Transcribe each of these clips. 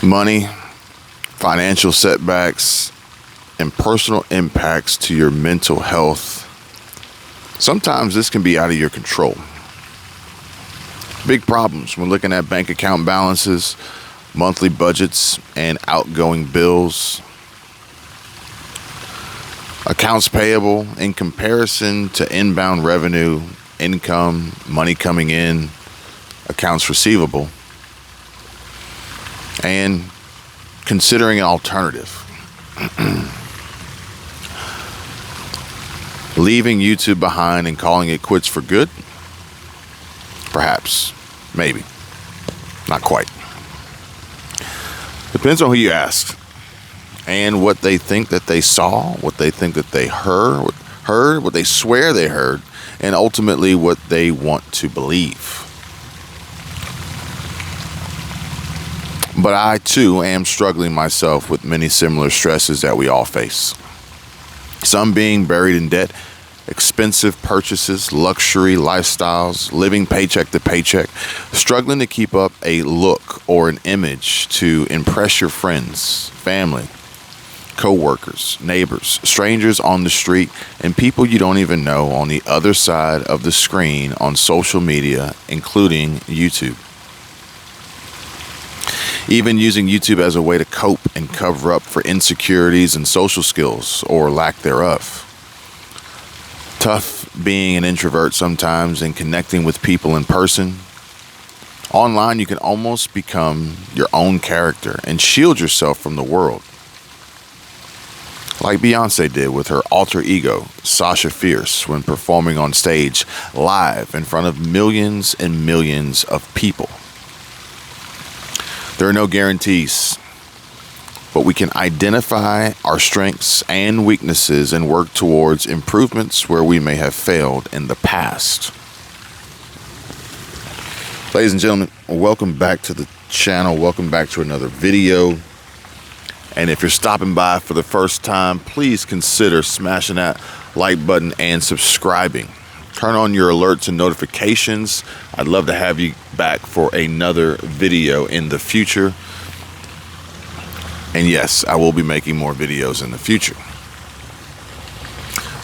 Money, financial setbacks, and personal impacts to your mental health. Sometimes this can be out of your control. Big problems when looking at bank account balances, monthly budgets, and outgoing bills. Accounts payable in comparison to inbound revenue, income, money coming in, accounts receivable, and considering an alternative. Leaving YouTube behind and calling it quits for good? Perhaps. Maybe. Not quite. Depends on who you ask and what they think that they saw, what they think that they heard, what they swear they heard, and ultimately what they want to believe. But I too am struggling myself with many similar stresses that we all face. Some being buried in debt, expensive purchases, luxury lifestyles, living paycheck to paycheck, struggling to keep up a look or an image to impress your friends, family, co-workers, neighbors, strangers on the street, and people you don't even know on the other side of the screen on social media, including YouTube. Even using YouTube as a way to cope and cover up for insecurities and social skills or lack thereof. Tough being an introvert sometimes and connecting with people in person. Online, you can almost become your own character and shield yourself from the world. Like Beyonce did with her alter ego, Sasha Fierce, when performing on stage live in front of millions and millions of people. There are no guarantees, but we can identify our strengths and weaknesses and work towards improvements where we may have failed in the past. Ladies and gentlemen, welcome back to the channel. Welcome back to another video. And if you're stopping by for the first time, please consider smashing that like button and subscribing. Turn on your alerts and notifications. I'd love to have you back for another video in the future. And yes, I will be making more videos in the future.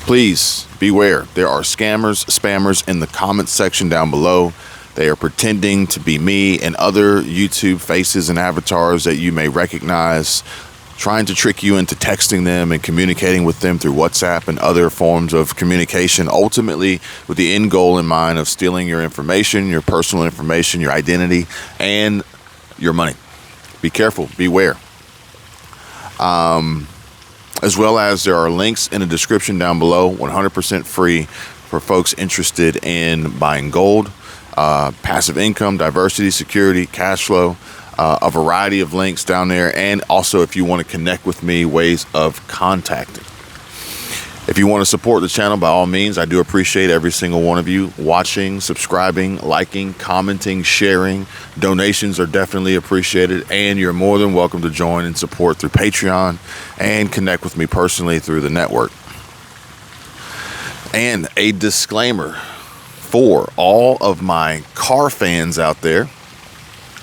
Please beware. There are scammers, spammers in the comments section down below. They are pretending to be me and other YouTube faces and avatars that you may recognize, trying to trick you into texting them and communicating with them through WhatsApp and other forms of communication, ultimately with the end goal in mind of stealing your information, your personal information, your identity, and your money. Be careful, beware. As well as there are links in the description down below, 100% free for folks interested in buying gold, passive income, diversity, security, cash flow, a variety of links down there. And also, if you want to connect with me, ways of contacting. If you want to support the channel, by all means, I do appreciate every single one of you watching, subscribing, liking, commenting, sharing. Donations are definitely appreciated, and you're more than welcome to join and support through Patreon and connect with me personally through the network. And a disclaimer for all of my car fans out there,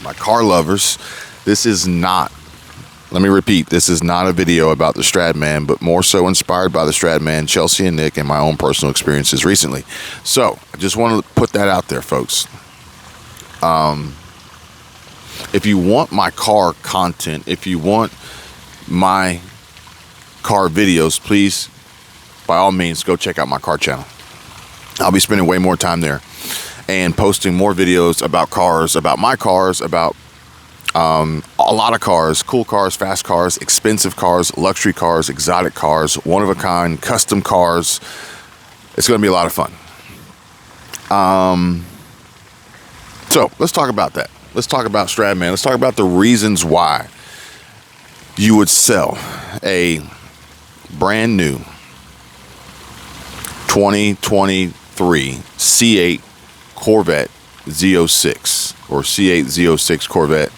my car lovers, this is not, let me repeat, this is not a video about TheStradman, but more so inspired by TheStradman, Chelsea and Nick, and my own personal experiences recently. So I just want to put that out there, folks. If you want my car content, if you want my car videos, please, by all means, go check out my car channel. I'll be spending way more time there and posting more videos about cars, about my cars, about a lot of cars, cool cars, fast cars, expensive cars, luxury cars, exotic cars, one-of-a-kind, custom cars. It's going to be a lot of fun. So let's talk about that. Let's talk about Stradman. Let's talk about the reasons why you would sell a brand new 2023 C8 Corvette Z06 or C8 Z06 Corvette.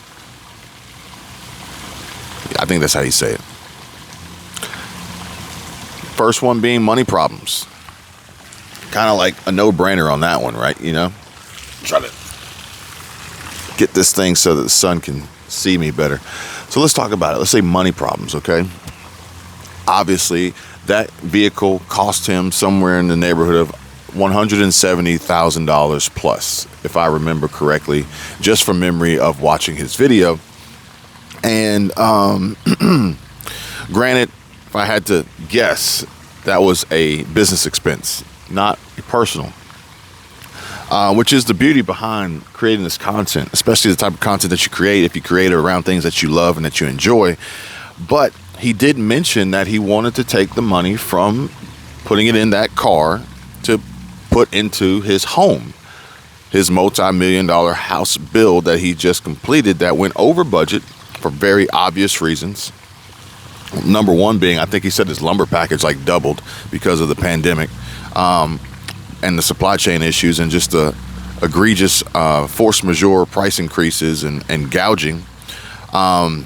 I think that's how you say it. First one being money problems. Kind of like a no-brainer on that one, right? You know, try to get this thing so that the sun can see me better. So let's talk about it. Let's say money problems, okay? Obviously, that vehicle cost him somewhere in the neighborhood of $170,000 plus, if I remember correctly, just from memory of watching his video. And granted, if I had to guess, that was a business expense, not a personal. Which is the beauty behind creating this content, especially the type of content that you create if you create it around things that you love and that you enjoy. But he did mention that he wanted to take the money from putting it in that car to put into his home, his multi-million-dollar house build that he just completed that went over budget for very obvious reasons. Number one being, I think he said his lumber package like doubled because of the pandemic. And the supply chain issues and just the egregious force majeure price increases and gouging. But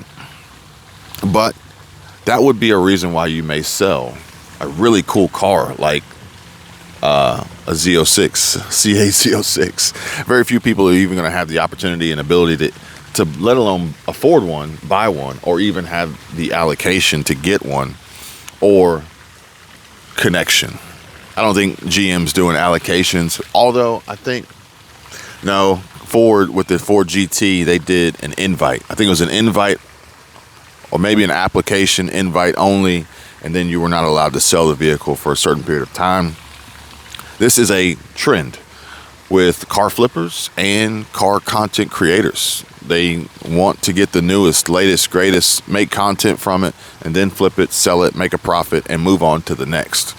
that would be a reason why you may sell a really cool car like a Z06, C8Z06. Very few people are even going to have the opportunity and ability to let alone afford one, buy one, or even have the allocation to get one or connection. I don't think GM's doing allocations, although I think, no, Ford, with the Ford GT, they did an invite. I think it was an invite or maybe an application invite only, and then you were not allowed to sell the vehicle for a certain period of time. This is a trend with car flippers and car content creators. They want to get the newest, latest, greatest, make content from it, and then flip it, sell it, make a profit, and move on to the next.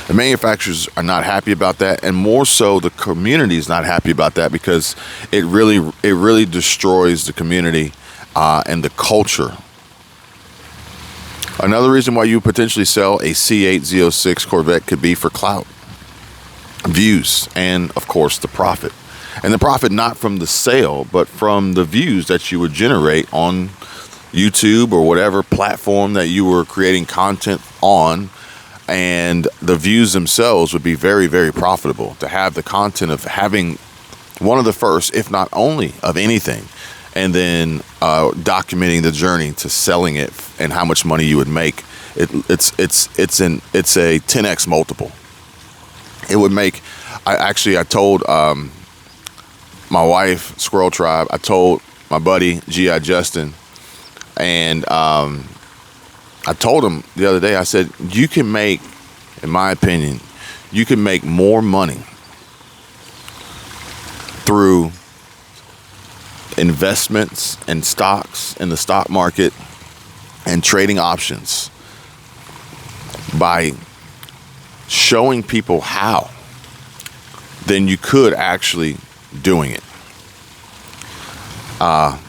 The manufacturers are not happy about that, and more so the community is not happy about that because it really destroys the community and the culture. Another reason why you potentially sell a C8 Z06 Corvette could be for clout, views, and of course the profit. And the profit not from the sale, but from the views that you would generate on YouTube or whatever platform that you were creating content on. And the views themselves would be very, very profitable to have the content of having one of the first, if not only, of anything, and then documenting the journey to selling it and how much money you would make. It's a 10x multiple. It would make. I told my wife, Squirrel Tribe. I told my buddy G.I. Justin, and I told him the other day, I said, you can make, in my opinion, you can make more money through investments and stocks in the stock market and trading options by showing people how than you could actually doing it. I'll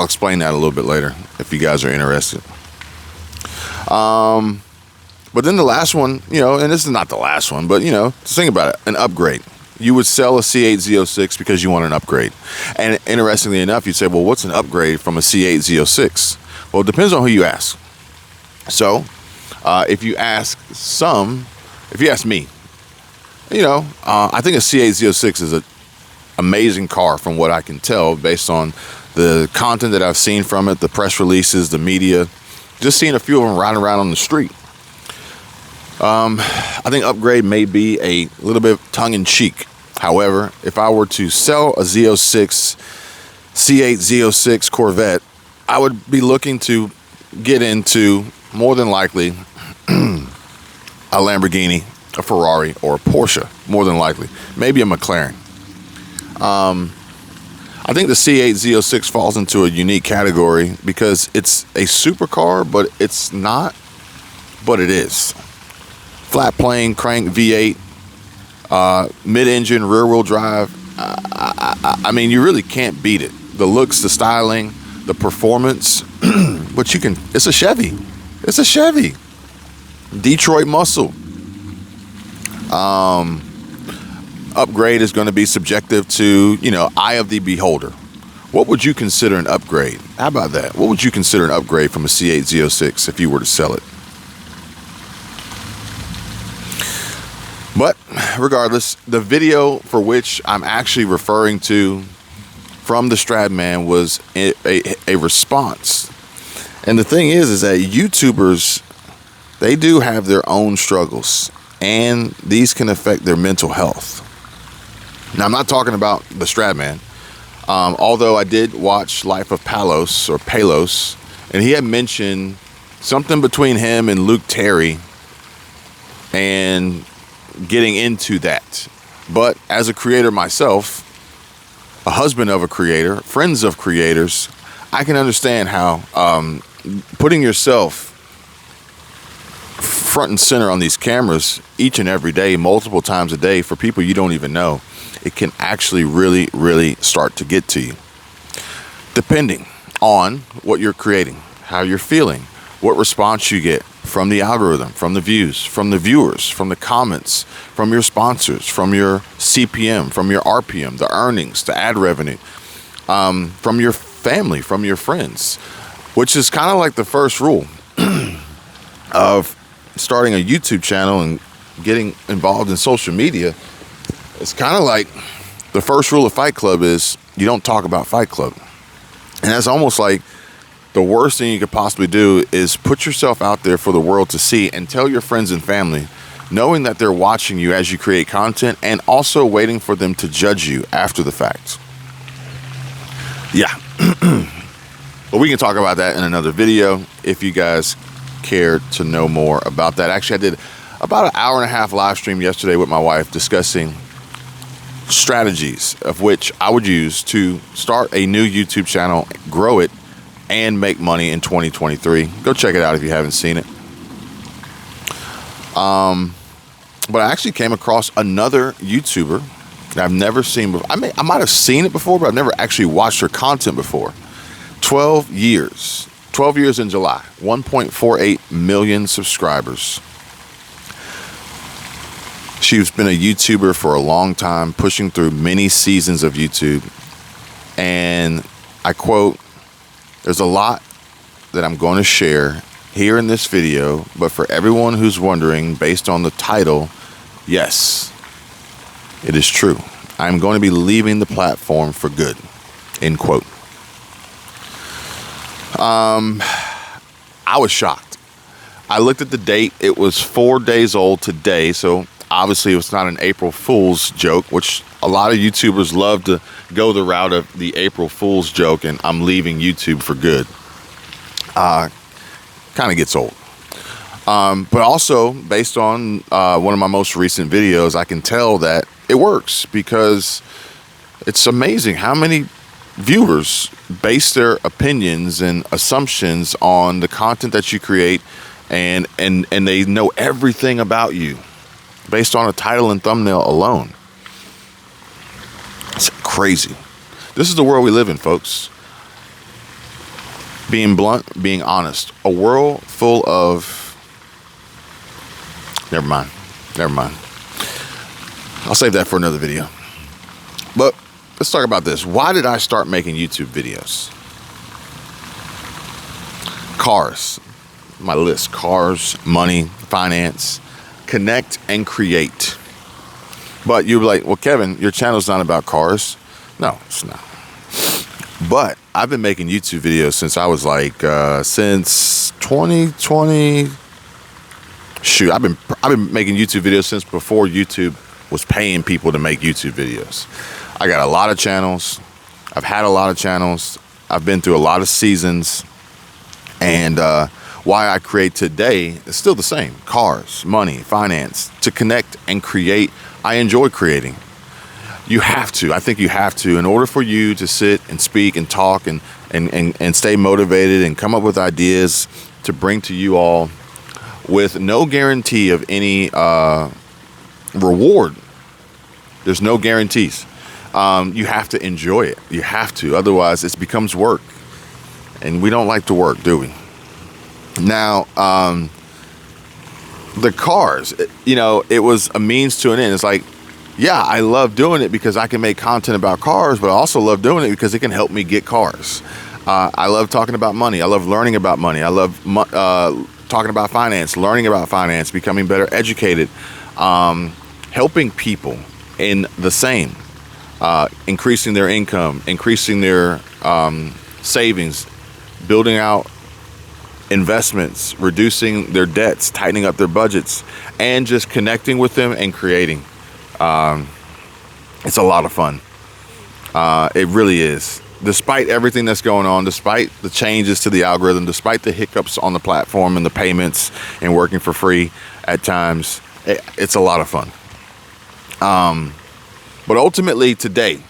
explain that a little bit later if you guys are interested. But then the last one, and this is not the last one, but, just think about it, an upgrade. You would sell a C8 Z06 because you want an upgrade. And interestingly enough, you'd say, well, what's an upgrade from a C8 Z06? Well, it depends on who you ask. So if you ask me, I think a C8 Z06 is an amazing car from what I can tell based on the content that I've seen from it, the press releases, the media, just seeing a few of them riding around on the street. I think upgrade may be a little bit tongue-in-cheek. However, if I were to sell a Z06, C8 Z06 Corvette, I would be looking to get into, more than likely, a Lamborghini, a Ferrari, or a Porsche, more than likely. Maybe a McLaren. I think the C8 Z06 falls into a unique category because it's a supercar, but it's not, but it is. Flat plane, crank V8, mid-engine, rear-wheel drive. I mean, you really can't beat it. The looks, the styling, the performance, but it's a Chevy. It's a Chevy. Detroit muscle. Upgrade is going to be subjective to, eye of the beholder. What would you consider an upgrade? How about that? What would you consider an upgrade from a C8 Z06 if you were to sell it? But regardless, the video for which I'm actually referring to from TheStradman was a response. And the thing is that YouTubers, they do have their own struggles, and these can affect their mental health. Now, I'm not talking about TheStradman, although I did watch Life of Palos, and he had mentioned something between him and Luke Terry and getting into that. But as a creator myself, a husband of a creator, friends of creators, I can understand how putting yourself front and center on these cameras each and every day, multiple times a day, for people you don't even know, it can actually really, really start to get to you. Depending on what you're creating, how you're feeling, what response you get from the algorithm, from the views, from the viewers, from the comments, from your sponsors, from your CPM, from your RPM, the earnings, the ad revenue, from your family, from your friends, which is kind of like the first rule of starting a YouTube channel and getting involved in social media. It's kind of like the first rule of Fight Club is you don't talk about Fight Club. And that's almost like the worst thing you could possibly do is put yourself out there for the world to see and tell your friends and family, knowing that they're watching you as you create content and also waiting for them to judge you after the fact. Yeah. But we can talk about that in another video if you guys care to know more about that. Actually, I did about an hour and a half live stream yesterday with my wife discussing strategies of which I would use to start a new YouTube channel, grow it, and make money in 2023. Go check it out if you haven't seen it. But I actually came across another YouTuber that I've never seen before. I might have seen it before, but I've never actually watched her content before. 12 years. 12 years in July. 1.48 million subscribers. She's been a YouTuber for a long time, pushing through many seasons of YouTube. And I quote, "There's a lot that I'm going to share here in this video, but for everyone who's wondering, based on the title, yes, it is true. I'm going to be leaving the platform for good." End quote. I was shocked. I looked at the date. It was 4 days old today, so obviously it was not an April Fool's joke, which a lot of YouTubers love to go the route of the April Fool's joke and I'm leaving YouTube for good. Kind of gets old. But also, based on one of my most recent videos, I can tell that it works because it's amazing how many viewers base their opinions and assumptions on the content that you create, and they know everything about you based on a title and thumbnail alone. It's crazy. This is the world we live in, folks. Being blunt, being honest. A world full of... Never mind. I'll save that for another video. But let's talk about this. Why did I start making YouTube videos? Cars. My list. Cars, money, finance, connect, and create. But you're like, well, Kevin, your channel's not about cars. No, it's not. But I've been making YouTube videos since I was like, since 2020. Shoot, I've been making YouTube videos since before YouTube was paying people to make YouTube videos. I got a lot of channels. I've had a lot of channels. I've been through a lot of seasons. And why I create today is still the same. Cars, money, finance, to connect and create. I enjoy creating. You have to. I think you have to. In order for you to sit and speak and talk and stay motivated and come up with ideas to bring to you all with no guarantee of any reward. There's no guarantees. You have to enjoy it. You have to. Otherwise, it becomes work. And we don't like to work, do we? Now, the cars, it was a means to an end. It's like, yeah, I love doing it because I can make content about cars, but I also love doing it because it can help me get cars. I love talking about money. I love learning about money. I love talking about finance, learning about finance, becoming better educated, helping people in the same. increasing their income, increasing their savings, building out investments, reducing their debts, tightening up their budgets, and just connecting with them and creating. It's a lot of fun. It really is. Despite everything that's going on, despite the changes to the algorithm, despite the hiccups on the platform and the payments and working for free at times, it's a lot of fun. But ultimately today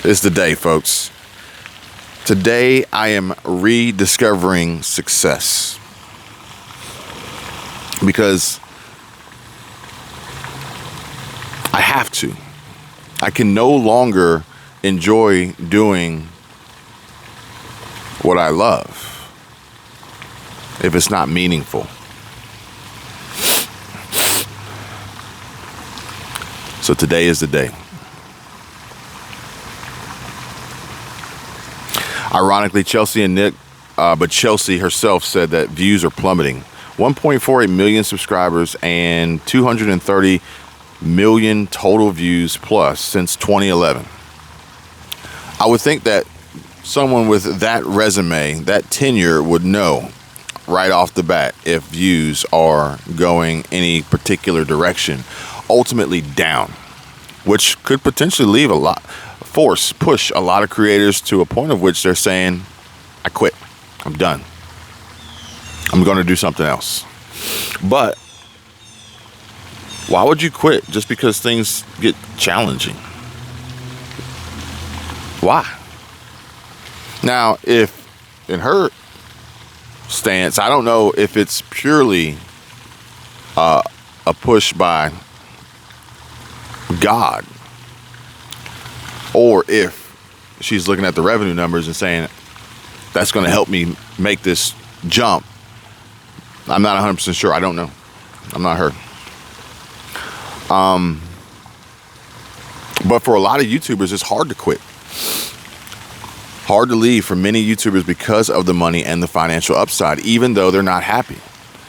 is the day, folks. Today I am rediscovering success, because I have to. I can no longer enjoy doing what I love if it's not meaningful. So today is the day. Ironically, Chelsea and Nick, but Chelsea herself said that views are plummeting. 1.48 million subscribers and 230 million total views plus since 2011. I would think that someone with that resume, that tenure, would know right off the bat if views are going any particular direction, ultimately down, which could potentially leave push a lot of creators to a point of which they're saying, I quit, I'm done, I'm going to do something else. But why would you quit just because things get challenging? Why? Now, if in her stance, I don't know if it's purely a push by God, or if she's looking at the revenue numbers and saying that's going to help me make this jump. I'm not 100% sure. I don't know. I'm not her. But for a lot of YouTubers, it's hard to quit. Hard to leave for many YouTubers because of the money and the financial upside, even though they're not happy.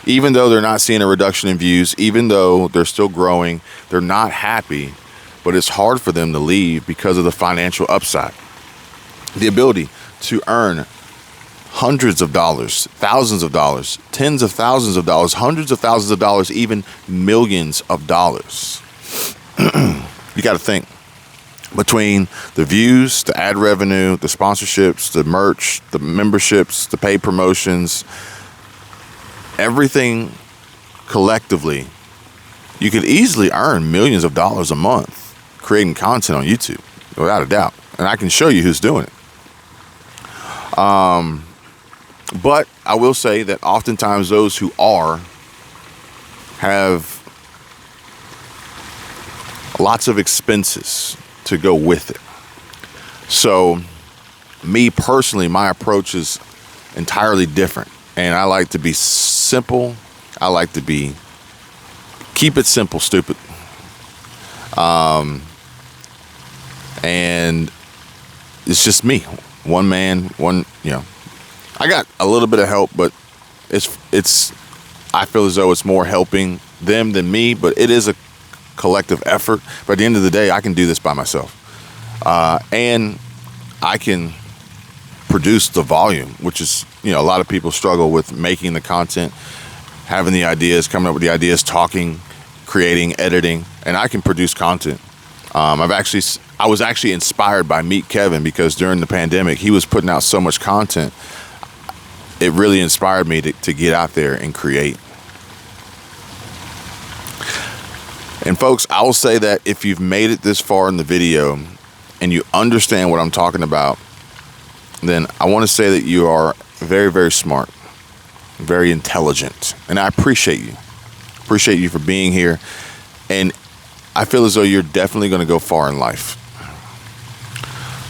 Even though they're not seeing a reduction in views, even though they're still growing, they're not happy, but it's hard for them to leave because of the financial upside. The ability to earn hundreds of dollars, thousands of dollars, tens of thousands of dollars, hundreds of thousands of dollars, even millions of dollars. You got to think, between the views, the ad revenue, the sponsorships, the merch, the memberships, the paid promotions, everything collectively, you could easily earn millions of dollars a month creating content on YouTube, without a doubt. And I can show you who's doing it. But I will say that oftentimes those who have lots of expenses to go with it. So me personally, my approach is entirely different. And I like to be simple. I like to keep it simple, stupid. And it's just me, one man, I got a little bit of help, but I feel as though it's more helping them than me, but it is a collective effort. But at the end of the day, I can do this by myself. And I can produce the volume, which is, a lot of people struggle with making the content, having the ideas, coming up with the ideas, talking, creating, editing, and I can produce content. I was actually inspired by Meet Kevin, because during the pandemic, he was putting out so much content. It really inspired me to get out there and create. And folks, I will say that if you've made it this far in the video and you understand what I'm talking about, then I want to say that you are very, very smart, very intelligent. And I appreciate you. Appreciate you for being here. And I feel as though you're definitely going to go far in life.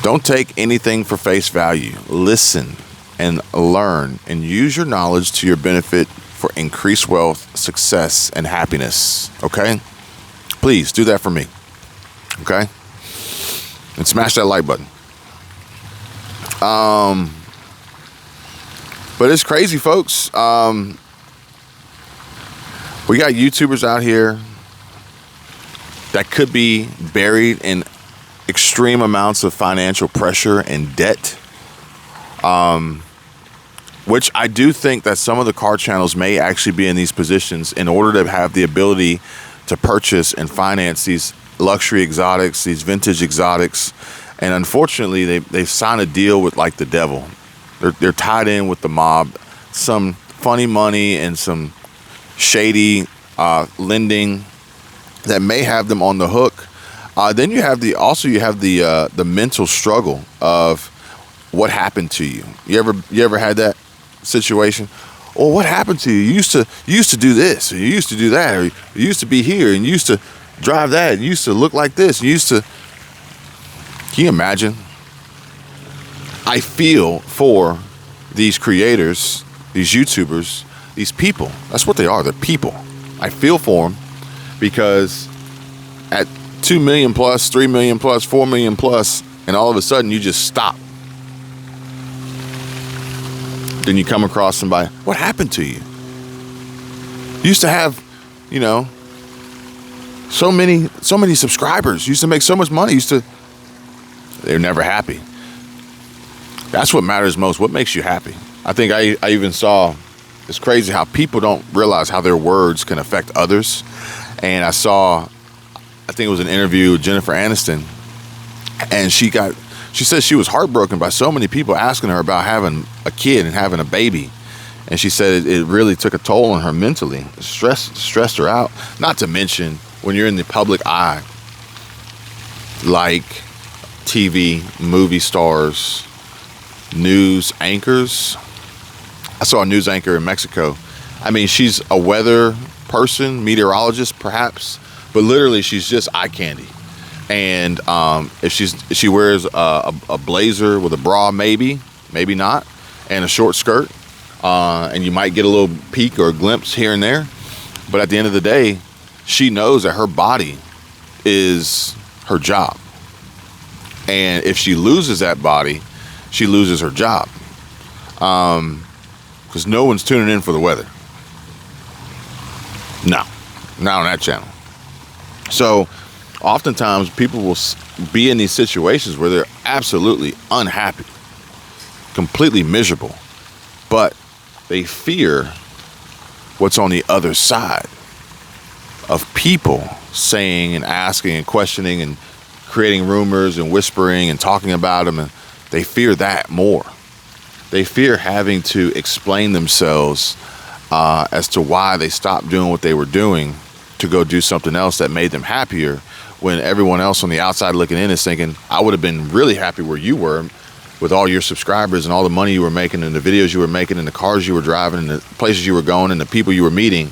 Don't take anything for face value. Listen and learn and use your knowledge to your benefit for increased wealth, success, and happiness. Okay? Please do that for me. Okay? And smash that like button. But it's crazy, folks. We got YouTubers out here that could be buried in extreme amounts of financial pressure and debt. Which I do think that some of the car channels may actually be in these positions in order to have the ability to purchase and finance these luxury exotics, these vintage exotics. And unfortunately, they've signed a deal with like the devil. They're tied in with the mob, some funny money and some shady lending that may have them on the hook. Then you have the mental struggle of what happened to you. You ever had that situation? Well, what happened to you? You used to do this, or you used to do that, or you used to be here, and you used to drive that, and you used to look like this, and you used to. Can you imagine? I feel for these creators, these YouTubers, these people. That's what they are. They're people. I feel for them because at 2 million plus, 3 million plus, 4 million plus, and all of a sudden you just stop. Then you come across somebody, what happened to you? You used to have, so many subscribers. You used to make so much money. They're never happy. That's what matters most. What makes you happy? I think I even saw, it's crazy how people don't realize how their words can affect others. And I think it was an interview with Jennifer Aniston, and she said she was heartbroken by so many people asking her about having a kid and having a baby. And she said it really took a toll on her mentally. It stressed her out. Not to mention when you're in the public eye, like TV, movie stars, news anchors. I saw a news anchor in Mexico. I mean, she's a weather person, meteorologist perhaps, but literally she's just eye candy. And if she wears a blazer with a bra, maybe not, and a short skirt, and you might get a little peek or a glimpse here and there. But at the end of the day, she knows that her body is her job. And if she loses that body, she loses her job. Because no one's tuning in for the weather. No, not on that channel. So oftentimes people will be in these situations where they're absolutely unhappy, completely miserable, but they fear what's on the other side of people saying and asking and questioning and creating rumors and whispering and talking about them. And they fear that more. They fear having to explain themselves as to why they stopped doing what they were doing to go do something else that made them happier, when everyone else on the outside looking in is thinking, I would have been really happy where you were with all your subscribers and all the money you were making and the videos you were making and the cars you were driving and the places you were going and the people you were meeting.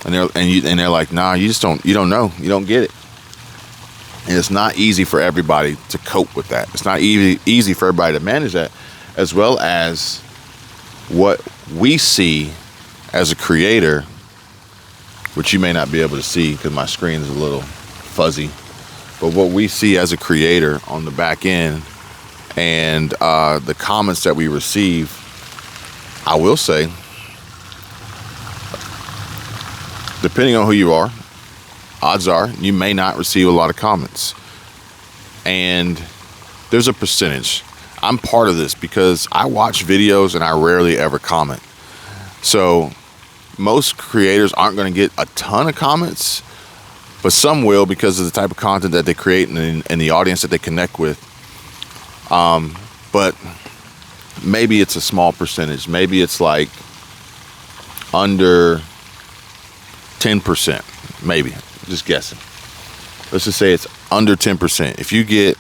And they're like, nah, you don't know. You don't get it. And it's not easy for everybody to cope with that. It's not easy for everybody to manage that, as well as what we see as a creator, which you may not be able to see because my screen is a little fuzzy, but what we see as a creator on the back end and the comments that we receive, I will say, depending on who you are, odds are you may not receive a lot of comments. And there's a percentage. I'm part of this because I watch videos and I rarely ever comment. So most creators aren't going to get a ton of comments, but some will because of the type of content that they create and the audience that they connect with. But maybe it's a small percentage. Maybe it's like under 10%, maybe. Just guessing. Let's just say it's under 10%. If you get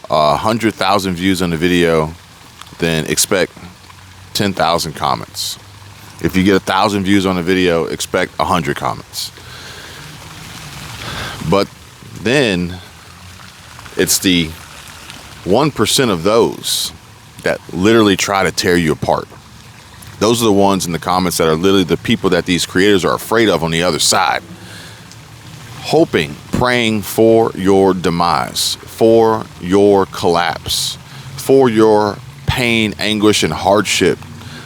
100,000 views on the video, then expect 10,000 comments. If you get 1,000 views on the video, expect 100 comments. But then it's the 1% of those that literally try to tear you apart. Those are the ones in the comments that are literally the people that these creators are afraid of on the other side. Hoping, praying for your demise, for your collapse, for your pain, anguish, and hardship,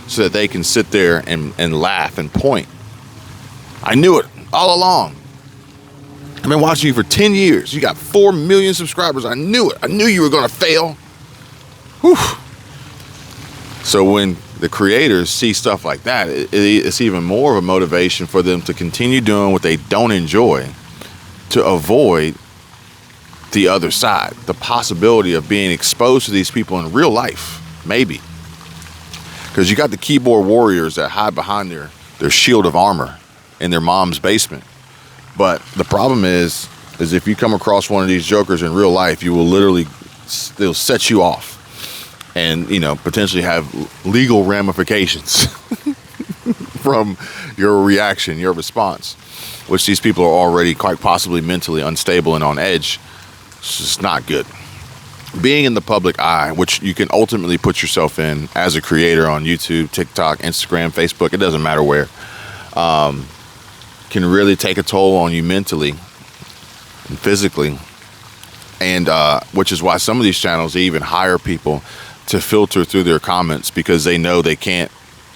so that they can sit there and laugh and point. I knew it all along. I've been watching you for 10 years. You got 4 million subscribers. I knew it. I knew you were going to fail. Whew. So when the creators see stuff like that, it's even more of a motivation for them to continue doing what they don't enjoy, to avoid the other side, the possibility of being exposed to these people in real life, maybe. Because you got the keyboard warriors that hide behind their shield of armor in their mom's basement. But the problem is if you come across one of these jokers in real life, you will literally, they'll set you off and, potentially have legal ramifications from your reaction, your response, which these people are already quite possibly mentally unstable and on edge. It's just not good. Being in the public eye, which you can ultimately put yourself in as a creator on YouTube, TikTok, Instagram, Facebook, it doesn't matter where, can really take a toll on you mentally and physically. And which is why some of these channels, they even hire people to filter through their comments because they know they can't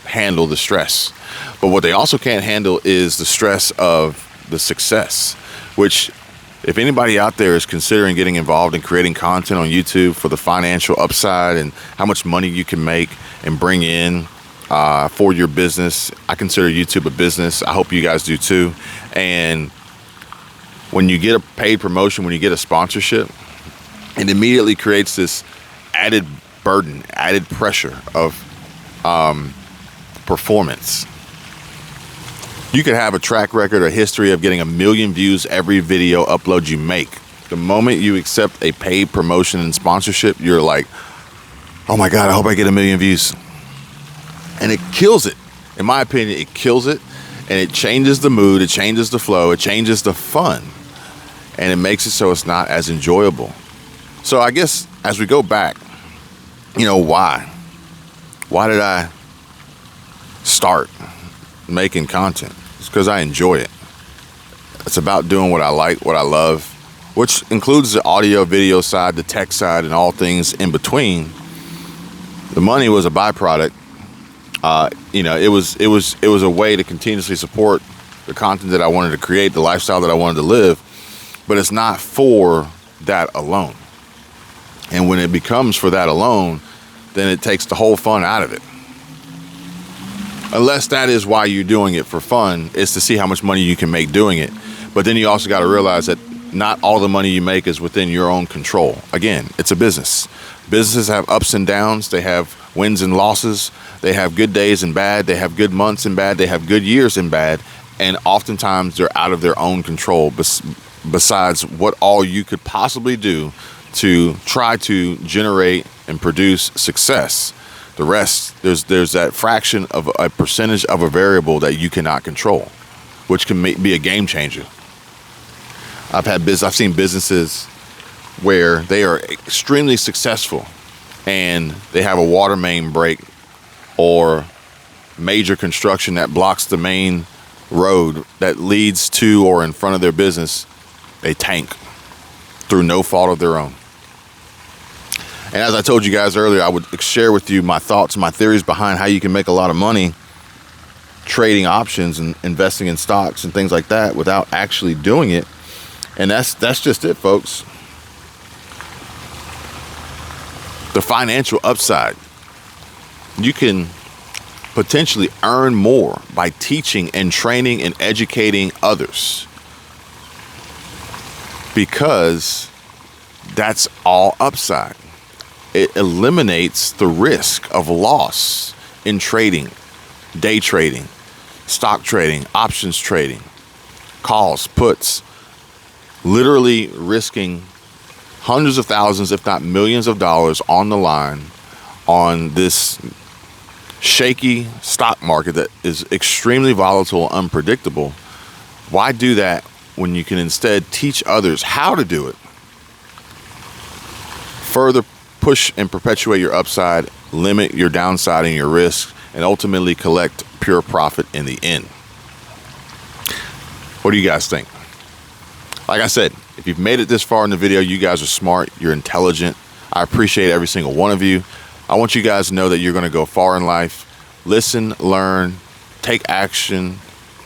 handle the stress. But what they also can't handle is the stress of the success, which if anybody out there is considering getting involved in creating content on YouTube for the financial upside and how much money you can make and bring in for your business, I consider YouTube a business. I hope you guys do too. And when you get a paid promotion, when you get a sponsorship, it immediately creates this added burden, added pressure of performance. You could have a track record, a history of getting 1 million views every video upload you make. The moment you accept a paid promotion and sponsorship, you're like, oh my God, I hope I get 1 million views. And it kills it. In my opinion, it kills it. And it changes the mood, it changes the flow, it changes the fun. And it makes it so it's not as enjoyable. So I guess as we go back, why? Why did I start making content? It's because I enjoy it. It's about doing what I like, what I love, which includes the audio, video side, the tech side, and all things in between. The money was a byproduct. It was a way to continuously support the content that I wanted to create, the lifestyle that I wanted to live, but it's not for that alone. And when it becomes for that alone, then it takes the whole fun out of it. Unless that is why you're doing it for fun, is to see how much money you can make doing it. But then you also got to realize that not all the money you make is within your own control. Again, it's a business. Businesses have ups and downs. They have wins and losses. They have good days and bad. They have good months and bad. They have good years and bad. And oftentimes they're out of their own control, besides what all you could possibly do to try to generate and produce success. The rest, there's that fraction of a percentage of a variable that you cannot control, which can be a game changer. I've seen businesses where they are extremely successful and they have a water main break or major construction that blocks the main road that leads to or in front of their business. They tank through no fault of their own. And as I told you guys earlier, I would share with you my thoughts, my theories behind how you can make a lot of money trading options and investing in stocks and things like that without actually doing it. And that's just it, folks. The financial upside. You can potentially earn more by teaching and training and educating others, because that's all upside. It eliminates the risk of loss in trading, day trading, stock trading, options trading, calls, puts, literally risking hundreds of thousands, if not millions of dollars on the line on this shaky stock market that is extremely volatile, unpredictable. Why do that when you can instead teach others how to do it? Further push and perpetuate your upside, limit your downside and your risk, and ultimately collect pure profit in the end. What do you guys think? Like I said, if you've made it this far in the video, you guys are smart, you're intelligent. I appreciate every single one of you. I want you guys to know that you're going to go far in life. Listen, learn, take action,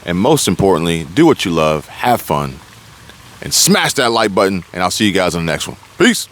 And most importantly, do what you love, have fun, and smash that like button. And I'll see you guys on the next one. Peace.